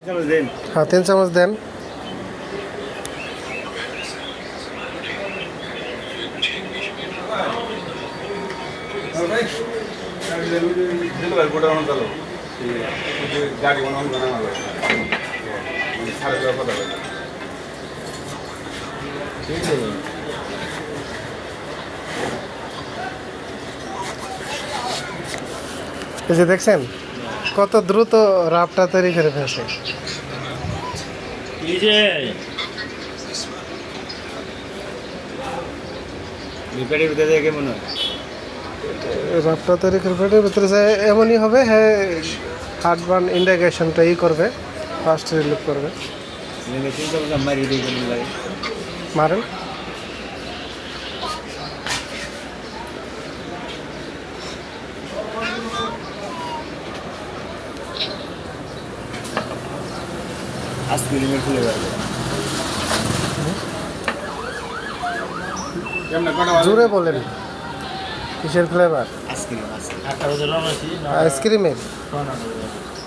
हाँ 3 চামচ দেন। এই যে দেখছেন কত দ্রুত রাবটা তৈরি করে ফেলছে। রাবটা তৈরি করে পেটের ভিতরে যায় এমনই হবে। হ্যাঁ হার্টবার্ন ইন্ডিকেশনটাই করবে, ফার্স্ট রিলিভ করবে। মারেন আইসক্রিমের ফ্লেভার জোরে বলেন, কিসের ফ্লেভার? আইসক্রিম আইসক্রিমের।